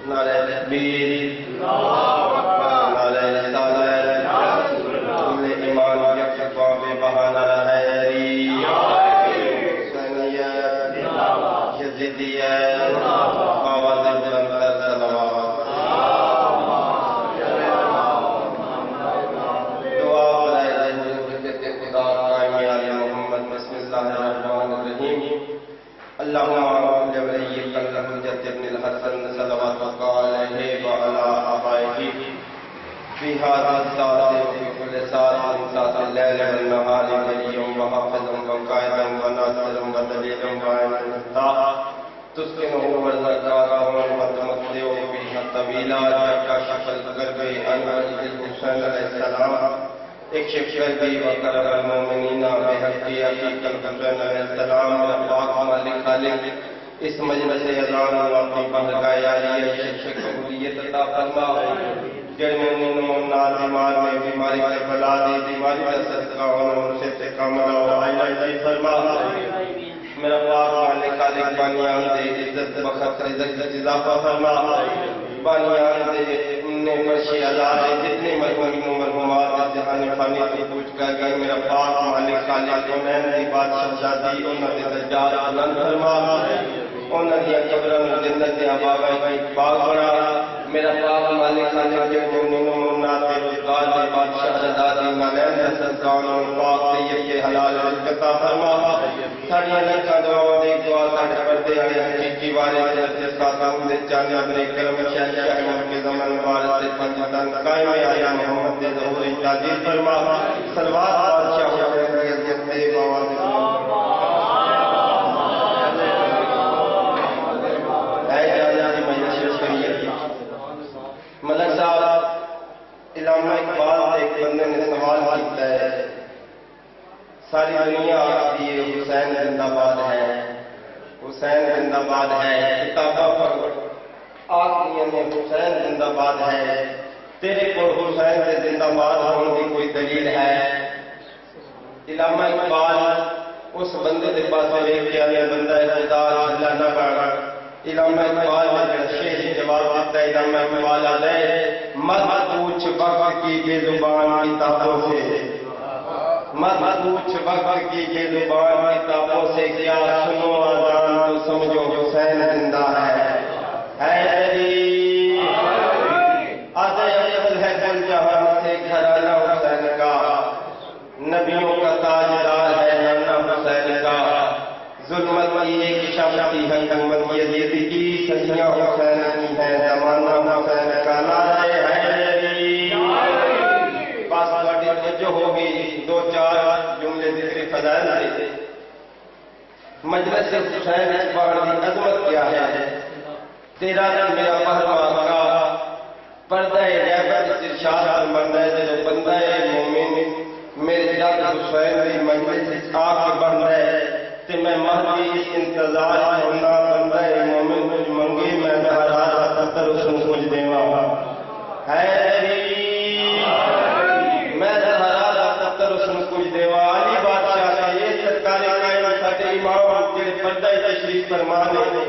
نعرہ تکبیر، نعرہ رسالت، کل ایمان یکفا بے بہا نعرہ حیدری، حسینیت، یزیدیت، آواز بلندتر صلوات۔ دعا برائے ضرورت خدا قائم علی محمد۔ بسم اللہ الرحمن الرحیم۔ اللہم صل علی ولیک الحجۃ ابن الحسن صلواتک علیہ وعلی آبائہ فی ھذا الساعۃ وفی کل ساعۃ من ساعات اللیل والنہار ولیًا وحافظا وقائدا وناصرا ودلیلا وعینا تسکنہ وزکاہ وتمتع فیہ طویلا کاشف الکرب عن وجہ الحسین علیہ السلام اکشف کربی وکرم المؤمنین بحق عقیق الحسین علیہ السلام۔ پاک مالک خالق اس مجلس اذان واقعی بہرگاہ عالیہ شک قبولیت عطا فرما۔ جرمین مومنات بیمار میں بیماری کا بلا دی، بیماری کا صدقہ ہونا سے تکاملہ و عائلہ فرما۔ میرا پاک مالک خالق بانیان دے عزت بخت رزق اضافہ فرما۔ بانیان دے نے فرشی آزاد جتنے مرحومین و مرحومات جہان فانی کی پوچھ کر گئے، میرا پاک مالک خالق انہیں دی بادشاہ شادی انہیں دی درجات بلند فرما، انہیں دی قبروں جنت آباء باغ بنا۔ میرا پاک مالک خالق کے مومنین و مومنات روزگار دی بادشاہ شہزادی نالین صدقہ انہیں پاک طیب کے حلال رزق عطا فرما۔ ساڑی نیکاں دعاؤں دے دعا ساڑھے پردے آئے حقیقی والے حضرت خاتم دے چاندی اپنے کرم شہنشاہ امام کے زمان مبارک سے پنجتن قائم آیا محمد دے ظہور تعزیر فرما۔ صلوات بادشاہ حسین کی عزت دے باواز اے جانا دی مجلس شریعت۔ ملک صاحب علامہ اقبال سے ایک بندے نے سوال کیتا ہے، ساری دنیا آتی ہے حسین زندہ باد ہے، حسین زندہ باد ہے، کتابہ پر آتی ہے حسین زندہ باد ہے، تیرے کو حسین سے زندہ باد ہونے کی کوئی دلیل ہے؟ علامہ اقبال اس بندے کے پاس ایک کیا ہے، بندہ خدا اللہ نہ بڑھا۔ علامہ اقبال نے شیخ جواب دیتا ہے، علامہ اقبال علیہ مت پوچھ وقت کی بے زبان کتابوں سے، مت پوچھ وقت کی بے زبان کتابوں سے، کیا سنو اذان تو سمجھو حسین زندہ ہے۔ حیدری آدھے عقل ہے دل جہاں سے گھرانہ حسین کا، نبیوں کا تاجدار ہے نانا حسین کا، ظلمت کی ایک شفتی حکومت یزید کی سیاں حسین کی ہے، زمانہ حسین کا نعرہ حیدری۔ بس بڑی جو ہوگی دو چار جملے ذکر فضائل سے۔ مجلس حسین اقبال کی عظمت کیا ہے؟ تیرا دل میرا پہلوان کا پردہ غیبت ارشاد فرماندا ہے، جو بندہ مومن میرے جد حسین کی مجلس آ کے بندا ہے تے میں مہدی اس انتظار ہونا، بندہ مومن کچھ منگی میں بہرحال تر اس کو کچھ دیواں۔ حیدری میں بہرحال تر اس کو کچھ دیواں۔ علی بادشاہ کا یہ سرکار کائنات ساڈے امام جڑے پردہ تشریف فرما نے،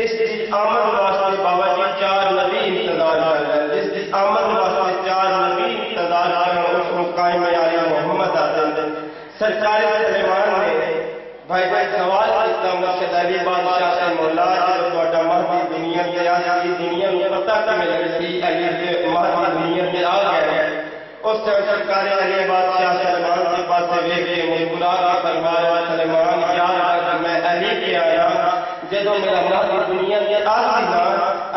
اس کی آمد واسطے بابا جی چار نبی انتظار کر رہے ہیں، اس کی آمد واسطے چار نبی انتظار کر رہے ہیں، اس کو قائم علی محمد آتے ہیں۔ سرکار سلیمان نے بھائی بھائی سوال کیتا مرشد علی بادشاہ سے، مولا جب تہاڈا مہدی دنیا تے آیا، دنیا نوں پتہ کیویں لگی علی دے مہدی دنیا تے آ گیا ہے؟ اس طرح سرکار علی بادشاہ سلیمان کے پاس ویکھ کے مسکرا کے فرمایا، سلیمان یاد رکھ میں علی کے آیا، جدوں میرا مہدی دنیا تے آ گیا،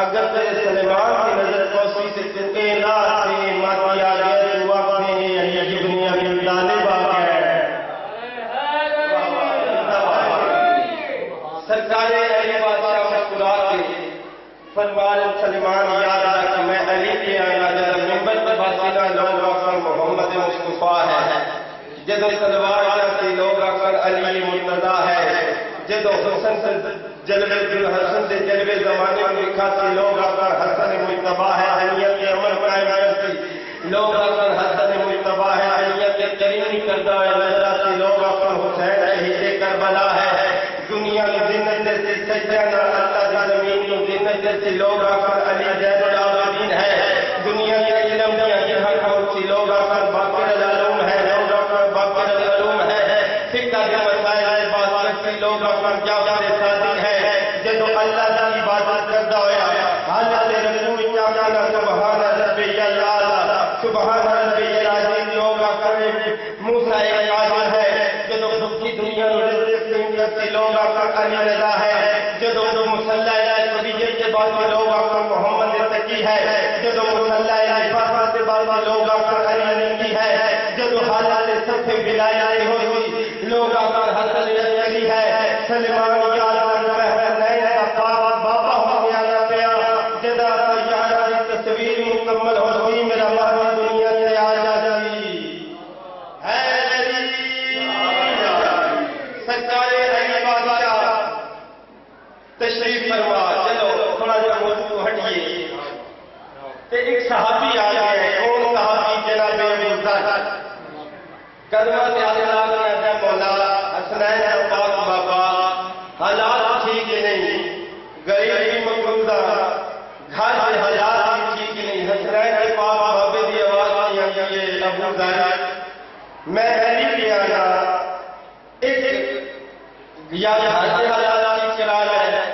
اگر تیرے سلیمان کی نظر کوسی سے تو اے لا سے مہدی آ گیا، تو وقت میں علی ابن ابی طالب آ گیا۔ سرکار علی بادشاہ مسکرا کے فرمان سلیمان یاد رکھ میں علی کے آیا، جب ممبر پر باسینا لوگ اکثر محمد مصطفیٰ ہے، جدو تلوار چاہتی لوگ اکثر علی مرتضیٰ ہے، جدو حسن سے جلوے حسن سے جلوے زمانے میں دکھاتی لوگ اکثر حسن مجتبیٰ ہے، علیت کے عمل قائم کرتی لوگ اکثر حسن مجتبیٰ ہے، علیت کے کریمی کردہ ہے، نظراتی لوگ اکثر حسین شہید کربلا ہے۔ دنیا میں زندہ سے سجدہ نہ اللہ دی زمین میں زندہ سے لوگ اکثر علی سے لوگ آپ پر علی کی ہے جب حالات سب سے ولایت ہوئی لوگ آپ پر حسن علی ہے سلمان یاد پر نئے بابا ہو گیا پیا جدا سیارہ کی تصویر مکمل ہوئی میرا مہدی دنیا سے آ جاتی ہے سرکار علی بادشاہ تشریف فرما چلو تھوڑا جا موضوع ہٹیے کہ ایک صحابی آ گئے کون صحابی جناب ابو ذر کلمہ اللہ نے مولا حسنین پاک بابا حالات ٹھیک نہیں غریبی مقروضہ گھر کے حالات ٹھیک نہیں حسنین پاک بابے کی آواز نہیں آئی ابو ذر میں علی کے آنا ایک یا گھر کے حالات ٹھیک کرا ہے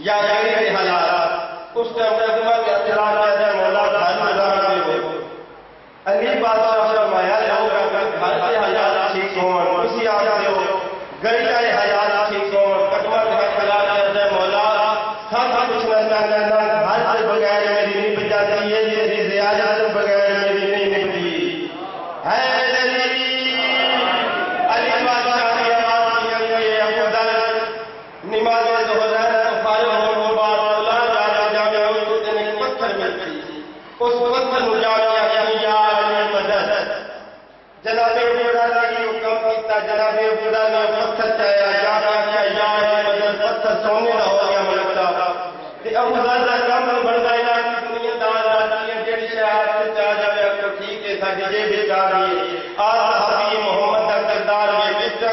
یا غیر کے حالات اس کا مقدمہ کے اطلاع کیا مولا گھر میں ہو علی بادشاہ فرمایا لوگ اگر گھر کے حالات ٹھیک ہوں اسی آپ ہو گھر کے حالات ٹھیک ہوں مقدمہ کے اطلاع کیا مولا سب کچھ نہ گھر سے بغیر میری نہیں بجاتی ہے میری زیادہ سے بغیر میری نہیں نکلی ہے علی بادشاہ کی آواز کی ابو ذر نماز ظہر فارغ ہونے کے بعد اللہ تعالی جامع اس دن ایک پتھر ملتی اس پتھر کو جا کے یا علی مدد جناب ابو ذر نے حکم کیا جناب ابو ذر نے پتھر چاہیا جا یا علی مدد پتھر سونے نہ ہو گیا ملتا کہ ابو ذر کا کام بڑھ گیا دنیا دار آتی ہے جڑی شہر سے چاہ جائے تو ٹھیک ہے ساڈی جے بھی چاہ رہی ہے صحابی محمد کا کردار یہ وچ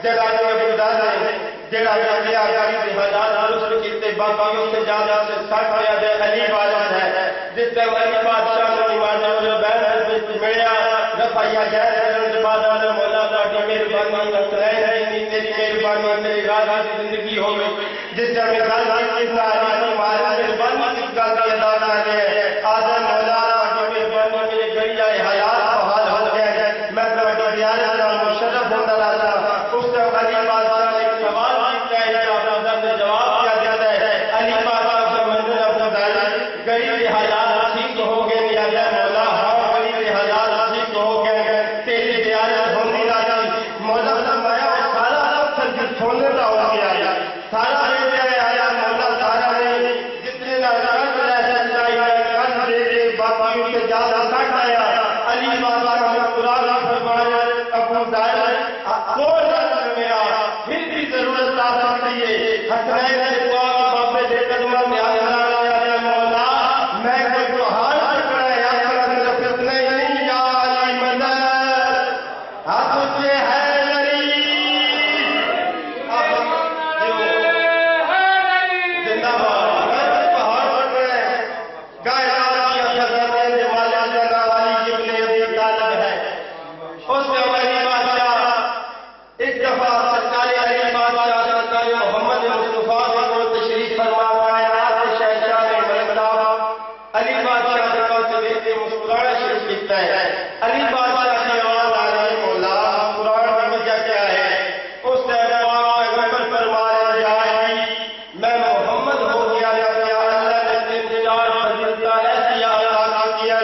جناب ابو ذر نے جڑا یہ آگاہی کے حالات درست کیتے باقیوں سے زیادہ سے سٹ گیا ہے علی بادشاہ ہے جس طرح علی بادشاہ نے نماز بیٹھ کر ملیا رفعیا جائے کرنے کے بعد مولا کی مہربانی حسنین تیری مہربانی تیری راضی زندگی ہو گئی جس طرح مثال کی علی مہربانی کس گل کا ادا کر رہے ہیں آدم مولا کی مہربانی میرے گڑیا حیات بحال ہو گیا ہے میں تمہاری زیارت کا مشرف ہوتا رہا اس طرح علی بادشاہ نے ایک سوال جواب کیا جاتا ہے علی بادشاہ کا منظر ابو ذر غریب کے حالات ٹھیک ہو گئے یا مولا ہاں غریب کے حالات ٹھیک ہو گئے تیری زیارت ہونے لگی مولا فرمایا اور سارا پتھر جو سونے کا ہو گیا سارا آیا مولا سارا نے جتنے باقیوں سے زیادہ سٹ آیا علی بادشاہ نے قرآن فرمایا ابو ذر پھر بھی ضرورت آ سکتی ہے حسنین پاک بابے کے قدموں میں آیا مولا میں کوئی بہار پکڑا ہے یا صرف نہیں یا علی مدد ہاتھ اٹھے ہے زندہ باد بہار پکڑا ہے کائنات کی حسنین والا جناب علی ابن ابی طالب ہے اس میں علی بادشاہ ایک دفعہ سرکار علی بادشاہ سرکار محمد مصطفیٰ کو تشریف فرما کائنات شہنشاہ نے ملکہ علی بادشاہ کے پاس سے دیکھ کے مسکرانا شروع کیتا ہے علی بادشاہ کی آواز آ رہی مولا مسکرانے کی وجہ کیا ہے اس نے پاک پیغمبر فرما رہا ہے میں محمد ہو گیا یا اللہ نے تین چار فضیلتیں ایسی عطا کیا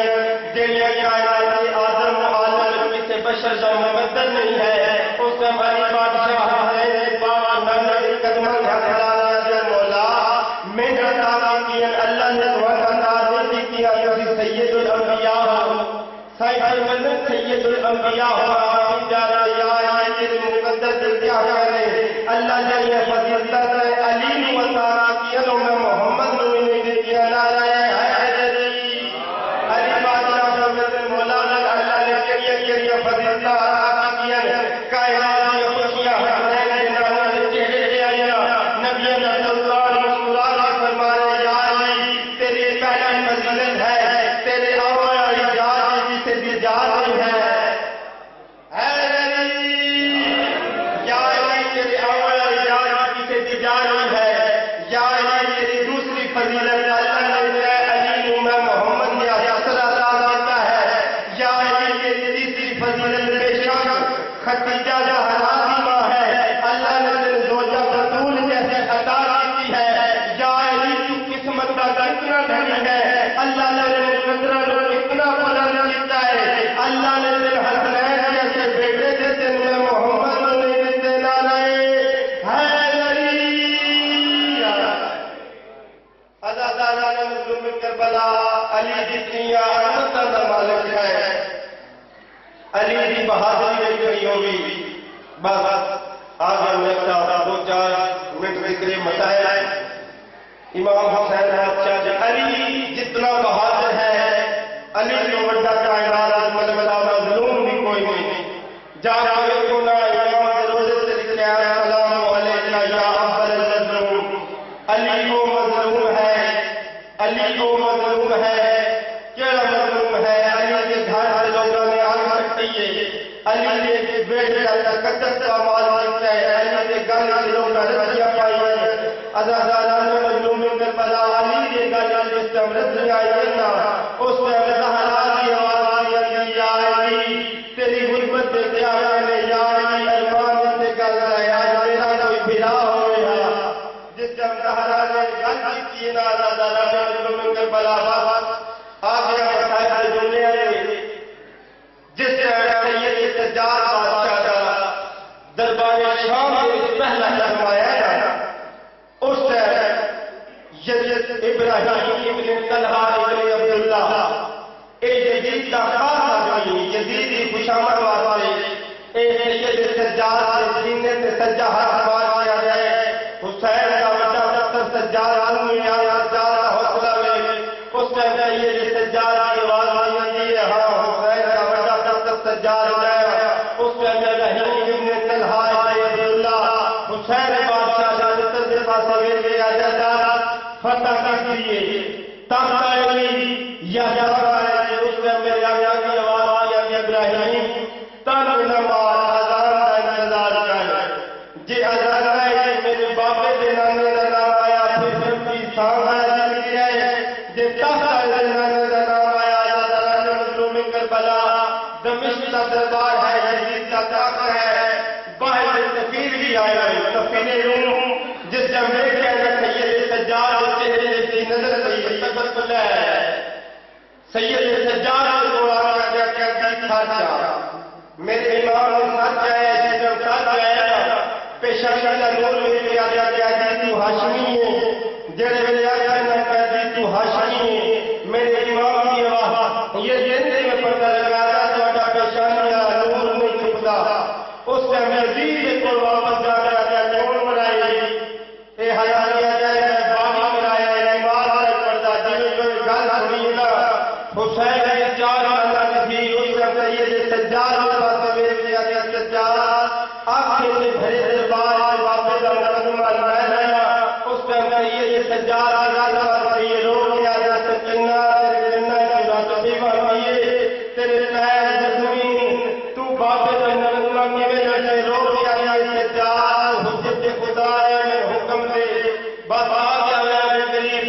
جنہیں کائنات کے آدم عالم کسی بشر کا مقدر نہیں ہے اس نے علی بادشاہ ہے پاک نبی قدموں میں حضرت مولا میں عطا کی اللہ نے عطا دی کیا کہ سید الانبیاء ہو سید الانبیاء ہو جارا یا تیرے مقدس کیا کرے اللہ نے یہ فضیلت علی نے عطا کیا تو میں محمد نے نہیں کیا نعرہ حیدری علی بادشاہ حضرت مولانا اللہ نے یہ فضیلت عطا کیا کائنات خدیجہ زہرا کی ماں ہے اللہ نے تیرے زوجہ بطول جیسے عطا کی ہے یا علی تو قسمت کا اتنا دھنی ہے اللہ نے تیرے مقدرہ کو اتنا بلند کربلا علی جتنی عظمت کا مالک ہے، علی کی بہادری نہیں کری ہوگی. بس آگے میں دو چار منٹ ذکر مسائل امام حسین احمد علی جتنا بہادر ہے، علی جو بڑا کائنات مظلوم بھی کوئی نہیں. جا کے کونا امام کے روزے سے لکھے السلام علیکہ یا افضل المظلوم. علی وہ مظلوم ہے، علی وہ مظلوم ہے. کیڑا مظلوم ہے؟ علی کے گھر سے لوگوں نے آگ رکھی ہے، علی کے بیٹے کا تقدس کا مالک ہے، علی کے گھر سے لوگوں نے رسیاں پائی ہیں. ازاداران مظلوم کربلا علی کے گھر جس سے رسیاں آئی ہیں نا، اس سے زہرا کی آواز آئی یا علی تیری غربت سے کیا میں نے یا علی ارمان سے کر رہا ہے آج میرا کوئی بھلا ہو گیا. جس سے زہرا نے گل کی نا ازاداران مظلوم کربلا آگے مسائل کے جملے آئے. جس سے سید سجاد بادشاہ کا دربار شام میں پہلا فرمایا ہے، اس سے یزید ابراہیم ابن طلحہ ابن عبداللہ اے یزید کا خاص آدمی، یزید کی خوشامد واسطے اے سید سجاد کے سینے سے سجا ہاتھ مار کیا جائے. حسین کا بڑا دفتر سجاد آدمی یا سجاد کا حوصلہ لے. اس سے سید سجاد کی آواز آئی ہے، ہاں حسین کا بڑا دفتر سجاد ہے. اس سے ابراہیم ابن طلحہ ابن عبداللہ حسین بادشاہ کا دفتر سے پاس ہوئے گیا جاتا فتح کر دیے تاکہ یا اس سے میرے آقا کی آواز آئی ابراہیم تن نماز آزان کا انتظار کر. جی آزان ہے میرے باپے کے نانے کا نام آیا پھر جب کی سام آیا جل گیا ہے. جی تاکہ نانے کا نام آیا آزان مظلوم کربلا دمشق کا دربار ہے، یزید کا طاقت ہے. باہر سفیر بھی آیا ہے، سفیر روم جس سے میں کہنا سید سجاد چہرے کی نظر سید تبسل ہے. سید سجاد کو آگا کہتی ساتھا میرے امام ساتھ ہے جب ساتھ ہے پیشانی کا نور میں بھی آگا کہتی تو ہاشمی ہے. جڑے میرے آگا نہ کہتی تو ہاشمی ہے. میرے امام کی آواز یہ زندگی میں پتہ لگا تھا تو اٹھا پیشانی کا نور نہیں چھپتا. اس سے مزید کو واپس جا کر کون بنائے اے حیالیہ جائے باقی بنایا ایمان آئے پردہ جنہیں کوئی گل سنی گا. حسین کی چار مانا تھی. اس سے سید سجاد بات میرے کیا کہ سجاد آنکھیں سے بھرے دربار واپس مقدمہ میں رہا. اس سے سید سجاد آزاد بات یہ رو کیا جا سکنا تیرے جنہ چورا تو دیوانیے تیرے پیر زمین تو واپس مقدمہ میں رہے رو کیا جا سجاد حجت خدا ہے میں حکم دے بس آ گیا میں غریب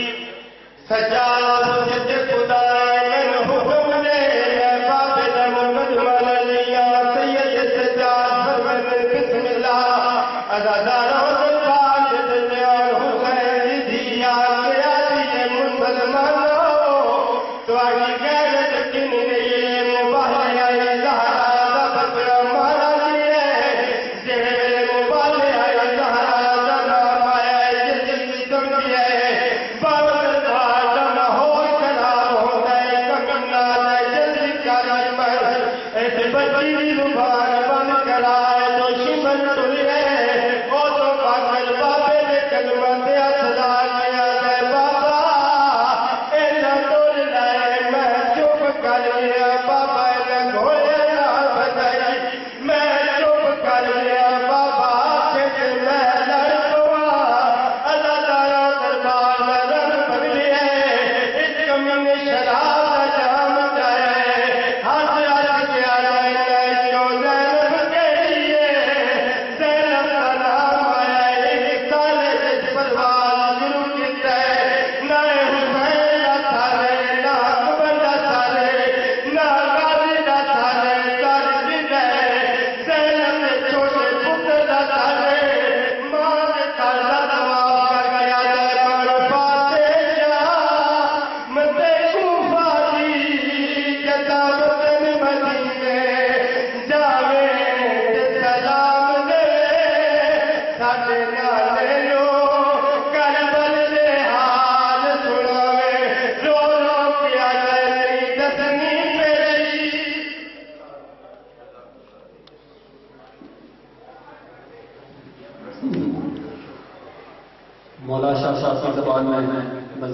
سجاد حجت خدا ہے میں حکم دے میں واپس مقدمہ لیا سید سجاد فرمائے بسم اللہ ازادار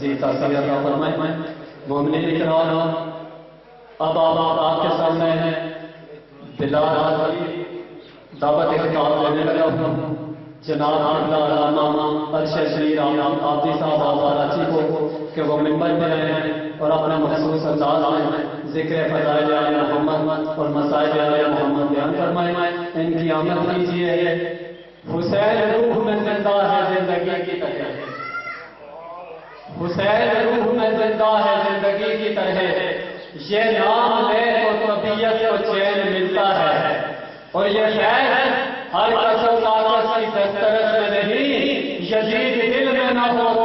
مزید تاثیر عطا فرمائے۔ مومنین اکرام، اب آپ کے سامنے بلال دعوت خطاب دینے لگا ہوں۔ جناب علامہ ارشد شریر عابدی صاحب کراچی کو کہ وہ منبر پہ رہے اور اپنے مخصوص انداز میں ذکر فضائل آل محمد اور مسائل آل محمد بیان فرمائیں۔ ان کی آمد کیجیے۔ حسین روح میں زندہ ہے زندگی کی طرح، حسین روح میں زندہ ہے زندگی کی طرح، یہ نام لے تو طبیعت کو چین ملتا ہے، اور یہ فیض ہر کس و ناقص کی دسترس میں نہیں، یزید دل میں نہ ہو